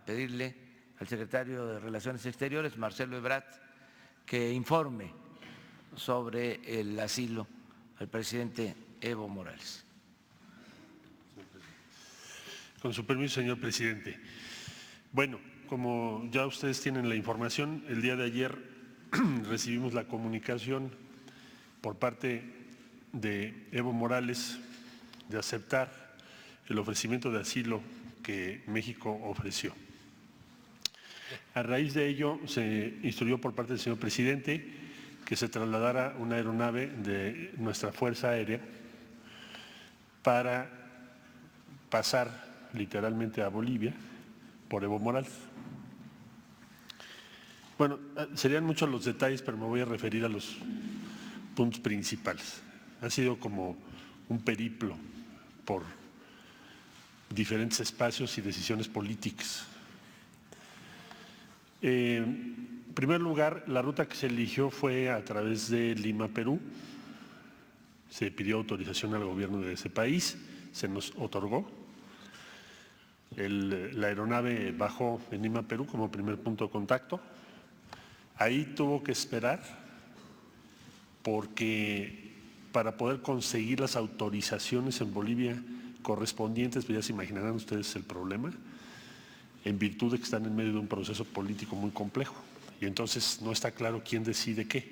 pedirle al secretario de Relaciones Exteriores, Marcelo Ebrard, que informe sobre el asilo al presidente Evo Morales. Con su permiso, señor presidente. Bueno, como ya ustedes tienen la información, el día de ayer recibimos la comunicación por parte de Evo Morales de aceptar el ofrecimiento de asilo que México ofreció. A raíz de ello se instruyó por parte del señor presidente que se trasladara una aeronave de nuestra Fuerza Aérea para pasar literalmente a Bolivia por Evo Morales. Bueno, serían muchos los detalles, pero me voy a referir a los puntos principales. Ha sido como un periplo por diferentes espacios y decisiones políticas. En primer lugar, la ruta que se eligió fue a través de Lima, Perú. Se pidió autorización al gobierno de ese país, se nos otorgó. La aeronave bajó en Lima, Perú, como primer punto de contacto. Ahí tuvo que esperar porque para poder conseguir las autorizaciones en Bolivia correspondientes, pues ya se imaginarán ustedes el problema, en virtud de que están en medio de un proceso político muy complejo y entonces no está claro quién decide qué.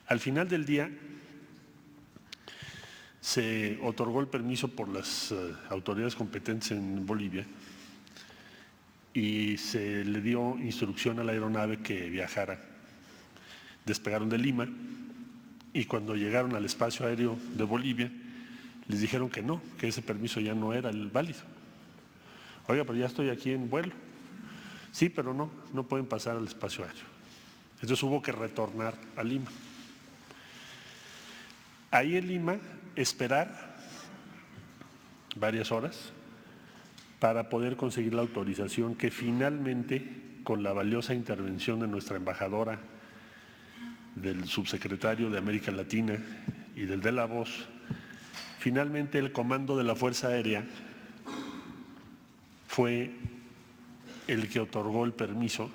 Al final del día se otorgó el permiso por las autoridades competentes en Bolivia y se le dio instrucción a la aeronave que viajara. Despegaron de Lima y cuando llegaron al espacio aéreo de Bolivia les dijeron que no, que ese permiso ya no era el válido. Oiga, pero ya estoy aquí en vuelo. Sí, pero no pueden pasar al espacio aéreo. Entonces hubo que retornar a Lima. Ahí en Lima esperar varias horas para poder conseguir la autorización que finalmente, con la valiosa intervención de nuestra embajadora, del subsecretario de América Latina y del de la Voz, finalmente el comando de la Fuerza Aérea fue el que otorgó el permiso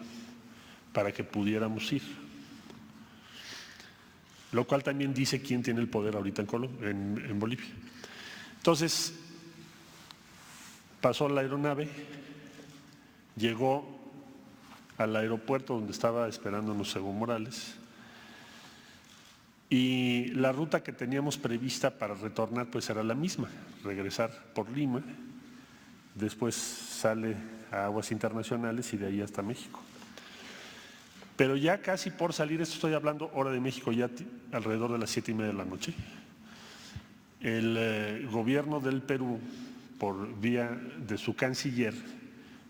para que pudiéramos ir. Lo cual también dice quién tiene el poder ahorita en Bolivia. Entonces, pasó la aeronave, llegó al aeropuerto donde estaba esperándonos Evo Morales y la ruta que teníamos prevista para retornar pues era la misma, regresar por Lima, después sale a aguas internacionales y de ahí hasta México. Pero ya casi por salir, esto estoy hablando hora de México, ya alrededor de las 7:30 de la noche, el gobierno del Perú, por vía de su canciller,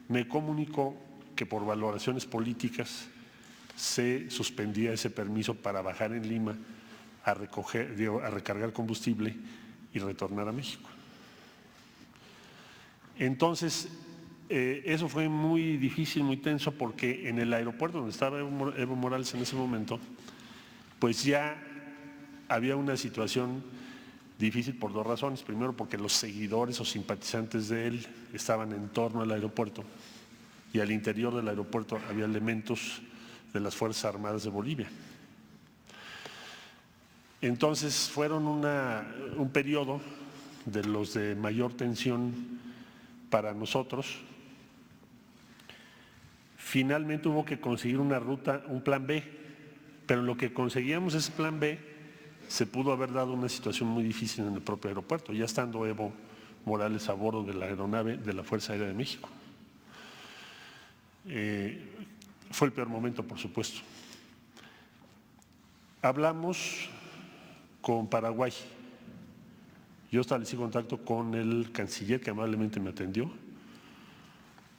me comunicó que por valoraciones políticas se suspendía ese permiso para bajar en Lima a recargar combustible y retornar a México. Entonces, eso fue muy difícil, muy tenso, porque en el aeropuerto donde estaba Evo Morales en ese momento, pues ya había una situación difícil por dos razones. Primero, porque los seguidores o simpatizantes de él estaban en torno al aeropuerto y al interior del aeropuerto había elementos de las Fuerzas Armadas de Bolivia. Entonces fueron un periodo de los de mayor tensión para nosotros. Finalmente hubo que conseguir una ruta, un plan B, pero en lo que conseguíamos ese plan B se pudo haber dado una situación muy difícil en el propio aeropuerto, ya estando Evo Morales a bordo de la aeronave de la Fuerza Aérea de México. Fue el peor momento, por supuesto. Hablamos con Paraguay. Yo establecí contacto con el canciller que amablemente me atendió.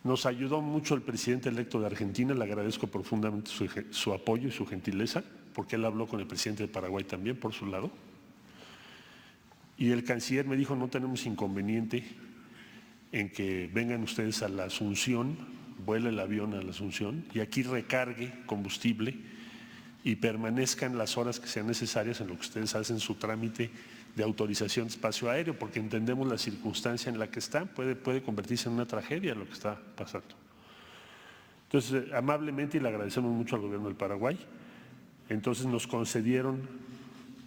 Nos ayudó mucho el presidente electo de Argentina, le agradezco profundamente su apoyo y su gentileza, porque él habló con el presidente de Paraguay también, por su lado. Y el canciller me dijo, no tenemos inconveniente en que vengan ustedes a la Asunción, vuele el avión a la Asunción y aquí recargue combustible y permanezcan las horas que sean necesarias en lo que ustedes hacen su trámite de autorización de espacio aéreo, porque entendemos la circunstancia en la que está, puede convertirse en una tragedia lo que está pasando. Entonces, amablemente, y le agradecemos mucho al gobierno del Paraguay, entonces nos concedieron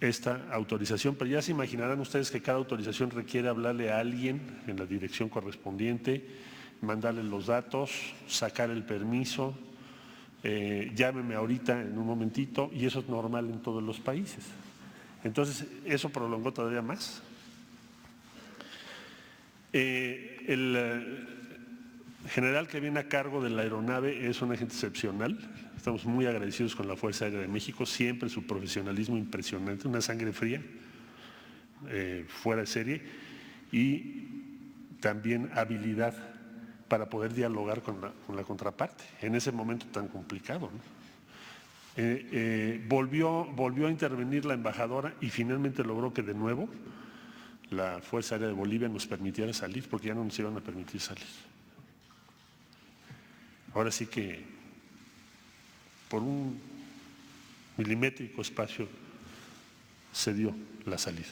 esta autorización, pero ya se imaginarán ustedes que cada autorización requiere hablarle a alguien en la dirección correspondiente, mandarle los datos, sacar el permiso, llámeme ahorita en un momentito, y eso es normal en todos los países. Entonces, eso prolongó todavía más. El general que viene a cargo de la aeronave es un agente excepcional. Estamos muy agradecidos con la Fuerza Aérea de México, siempre su profesionalismo impresionante, una sangre fría, fuera de serie, y también habilidad para poder dialogar con la contraparte en ese momento tan complicado, ¿no? Volvió a intervenir la embajadora y finalmente logró que de nuevo la Fuerza Aérea de Bolivia nos permitiera salir, porque ya no nos iban a permitir salir. Ahora sí que por un milimétrico espacio se dio la salida.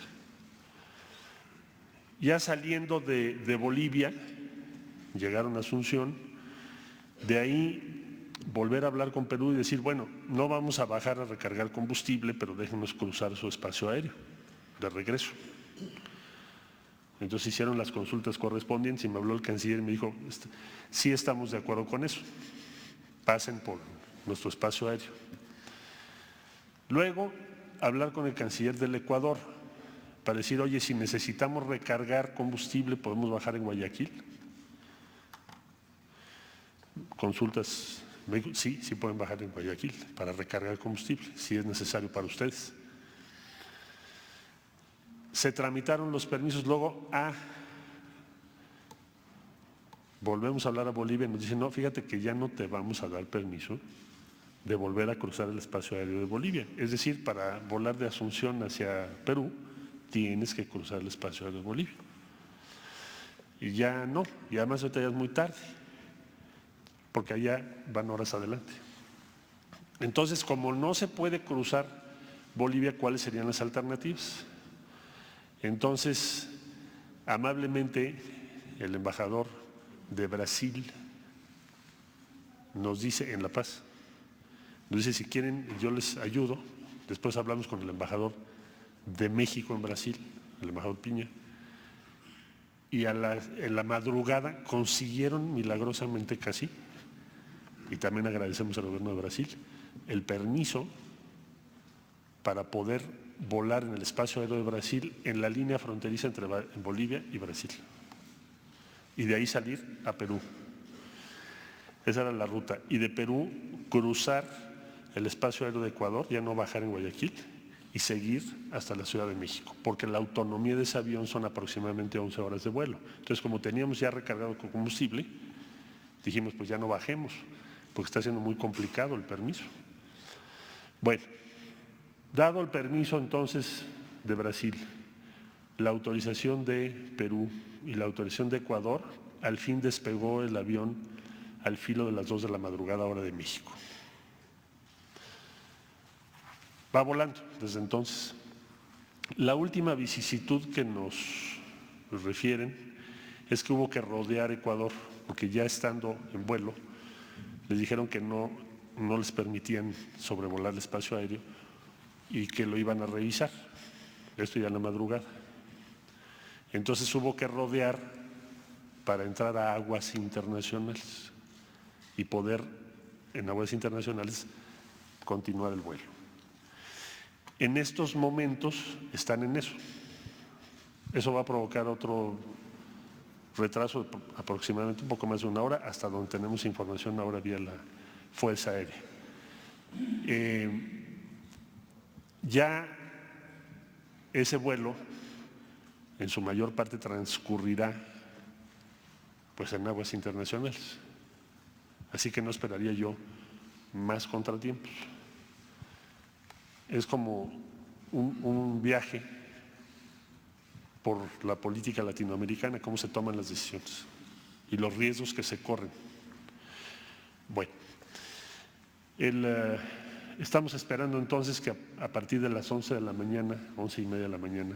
Ya saliendo de Bolivia, llegaron a Asunción, de ahí volver a hablar con Perú y decir, bueno, no vamos a bajar a recargar combustible, pero déjenos cruzar su espacio aéreo de regreso. Entonces hicieron las consultas correspondientes y me habló el canciller y me dijo, sí estamos de acuerdo con eso, pasen por nuestro espacio aéreo. Luego, hablar con el canciller del Ecuador para decir, oye, si necesitamos recargar combustible, ¿podemos bajar en Guayaquil? Consultas, me dijo, sí pueden bajar en Guayaquil para recargar combustible, si es necesario para ustedes. Se tramitaron los permisos, luego volvemos a hablar a Bolivia y nos dicen, no, fíjate que ya no te vamos a dar permiso de volver a cruzar el espacio aéreo de Bolivia. Es decir, para volar de Asunción hacia Perú, tienes que cruzar el espacio aéreo de Bolivia. Y ya no, y además ahorita ya es muy tarde, porque allá van horas adelante. Entonces, como no se puede cruzar Bolivia, ¿cuáles serían las alternativas? Entonces, amablemente, el embajador de Brasil nos dice, en La Paz, nos dice, si quieren, yo les ayudo. Después hablamos con el embajador de México en Brasil, el embajador Piña, y en la madrugada consiguieron milagrosamente casi, y también agradecemos al gobierno de Brasil, el permiso para poder volar en el espacio aéreo de Brasil en la línea fronteriza entre Bolivia y Brasil. Y de ahí salir a Perú. Esa era la ruta. Y de Perú cruzar el espacio aéreo de Ecuador, ya no bajar en Guayaquil, y seguir hasta la Ciudad de México, porque la autonomía de ese avión son aproximadamente 11 horas de vuelo. Entonces, como teníamos ya recargado con combustible, dijimos, pues ya no bajemos, porque está siendo muy complicado el permiso. Bueno, dado el permiso entonces de Brasil, la autorización de Perú y la autorización de Ecuador, al fin despegó el avión al filo de las 2 de la madrugada, hora de México. Va volando desde entonces. La última vicisitud que nos refieren es que hubo que rodear Ecuador, porque ya estando en vuelo, les dijeron que no les permitían sobrevolar el espacio aéreo y que lo iban a revisar. Esto ya en la madrugada. Entonces hubo que rodear para entrar a aguas internacionales y poder en aguas internacionales continuar el vuelo. En estos momentos están en eso. Eso va a provocar otro retraso de aproximadamente un poco más de 1 hora, hasta donde tenemos información ahora vía la Fuerza Aérea. Ya ese vuelo en su mayor parte transcurrirá pues en aguas internacionales. Así que no esperaría yo más contratiempos. Es como un viaje por la política latinoamericana, cómo se toman las decisiones y los riesgos que se corren. Bueno, estamos esperando entonces que a partir de las 11 de la mañana, 11:30 de la mañana,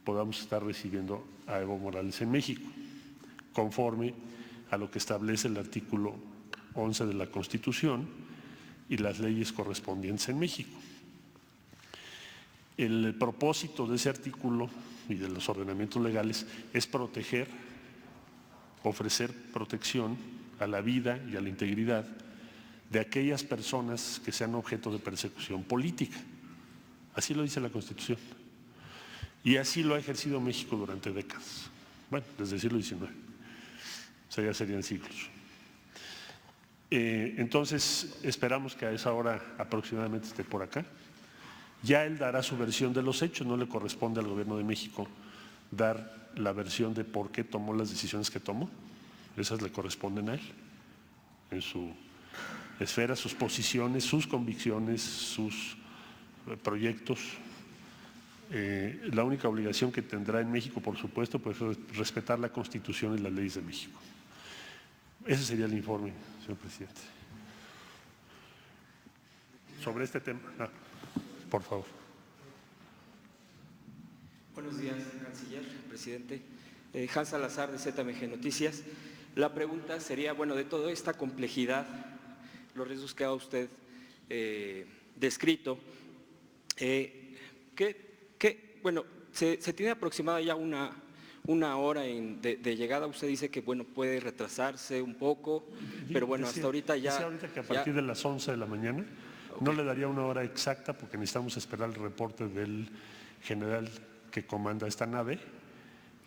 podamos estar recibiendo a Evo Morales en México, conforme a lo que establece el artículo 11 de la Constitución y las leyes correspondientes en México. El propósito de ese artículo y de los ordenamientos legales es proteger, ofrecer protección a la vida y a la integridad de aquellas personas que sean objeto de persecución política. Así lo dice la Constitución. Y así lo ha ejercido México durante décadas. Bueno, desde el siglo XIX. O sea, ya serían siglos. Entonces, esperamos que a esa hora aproximadamente esté por acá. Ya él dará su versión de los hechos, no le corresponde al Gobierno de México dar la versión de por qué tomó las decisiones que tomó. Esas le corresponden a él, en su esfera, sus posiciones, sus convicciones, sus proyectos. La única obligación que tendrá en México, por supuesto, pues es respetar la Constitución y las leyes de México. Ese sería el informe, señor presidente. Sobre este tema, por favor. Buenos días, canciller, presidente. Hans Salazar, de ZMG Noticias. La pregunta sería, bueno, de toda esta complejidad, los riesgos que ha usted descrito, bueno, se tiene aproximada ya una hora de llegada. Usted dice que, bueno, puede retrasarse un poco, pero bueno, hasta ahorita ya… Decía ahorita que a partir de las 11 de la mañana, okay. No le daría una hora exacta porque necesitamos esperar el reporte del general que comanda esta nave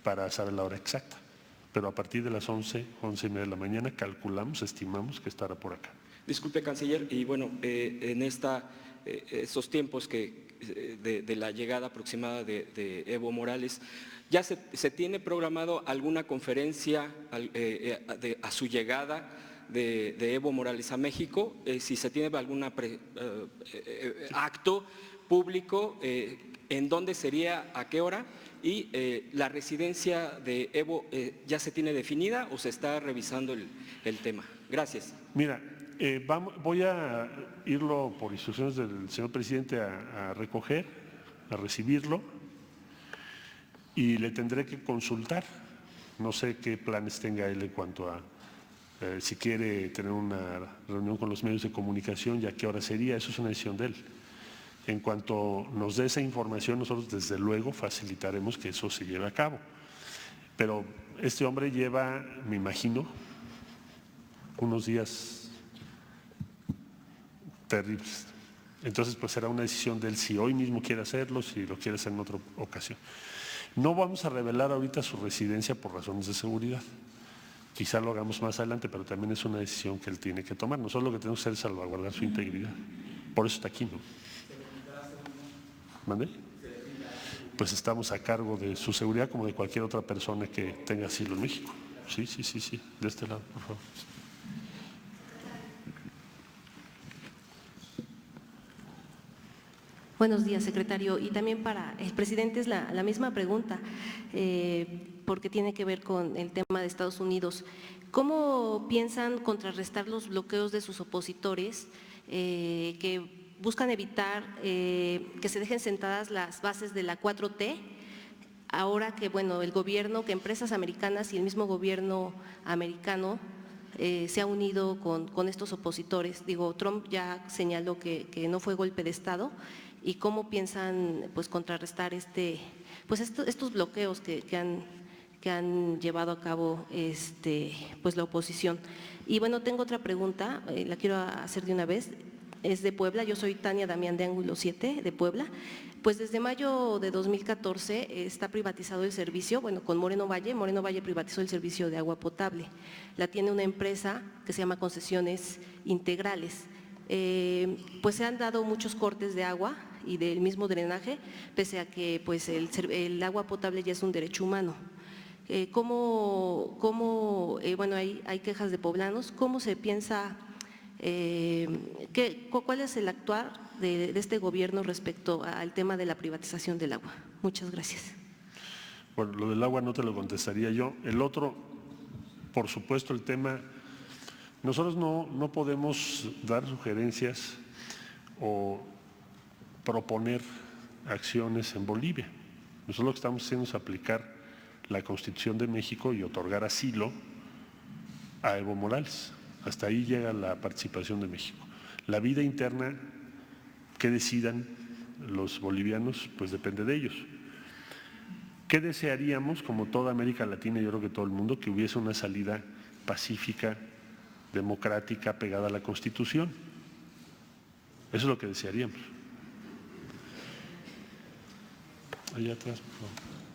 para saber la hora exacta. Pero a partir de las 11, 11:30 de la mañana calculamos, estimamos que estará por acá. Disculpe, canciller, y bueno, en estos tiempos de la llegada aproximada de Evo Morales, ¿ya se tiene programado alguna conferencia a su llegada de Evo Morales a México? Si se tiene algún acto público, ¿en dónde sería, a qué hora? Y la residencia de Evo, ¿ya se tiene definida o se está revisando el tema? Gracias. Mira, voy a irlo por instrucciones del señor presidente a recoger, a recibirlo, y le tendré que consultar. No sé qué planes tenga él en cuanto a si quiere tener una reunión con los medios de comunicación y a qué hora sería. Eso es una decisión de él. En cuanto nos dé esa información, nosotros desde luego facilitaremos que eso se lleve a cabo. Pero este hombre lleva, me imagino, unos días terribles. Entonces, pues será una decisión de él si hoy mismo quiere hacerlo, si lo quiere hacer en otra ocasión. No vamos a revelar ahorita su residencia por razones de seguridad. Quizá lo hagamos más adelante, pero también es una decisión que él tiene que tomar. Nosotros lo que tenemos que hacer es salvaguardar su integridad. Por eso está aquí, ¿no? ¿Mande? Pues estamos a cargo de su seguridad como de cualquier otra persona que tenga asilo en México. Sí, de este lado, por favor. Buenos días, secretario. Y también para el presidente es la misma pregunta, porque tiene que ver con el tema de Estados Unidos. ¿Cómo piensan contrarrestar los bloqueos de sus opositores que buscan evitar que se dejen sentadas las bases de la 4T, ahora que, bueno, el gobierno, que empresas americanas y el mismo gobierno americano se ha unido con estos opositores? Digo, Trump ya señaló que no fue golpe de Estado. ¿Y cómo piensan, pues, contrarrestar estos bloqueos que han llevado a cabo pues la oposición? Y bueno, tengo otra pregunta, la quiero hacer de una vez. Es de Puebla, yo soy Tania Damián de Ángulo 7 de Puebla. Pues desde mayo de 2014 está privatizado el servicio, bueno, con Moreno Valle privatizó el servicio de agua potable. La tiene una empresa que se llama Concesiones Integrales. Pues se han dado muchos cortes de agua y del mismo drenaje, pese a que pues el agua potable ya es un derecho humano. Bueno, hay quejas de poblanos, ¿cómo se piensa, cuál es el actuar de este gobierno respecto al tema de la privatización del agua? Muchas gracias. Bueno, lo del agua no te lo contestaría yo. El otro, por supuesto, el tema… Nosotros no podemos dar sugerencias o proponer acciones en Bolivia. Nosotros lo que estamos haciendo es aplicar la Constitución de México y otorgar asilo a Evo Morales. Hasta ahí llega la participación de México. La vida interna que decidan los bolivianos, pues depende de ellos. ¿Qué desearíamos, como toda América Latina y yo creo que todo el mundo, que hubiese una salida pacífica, democrática, pegada a la Constitución? Eso es lo que desearíamos. Allá atrás, por favor.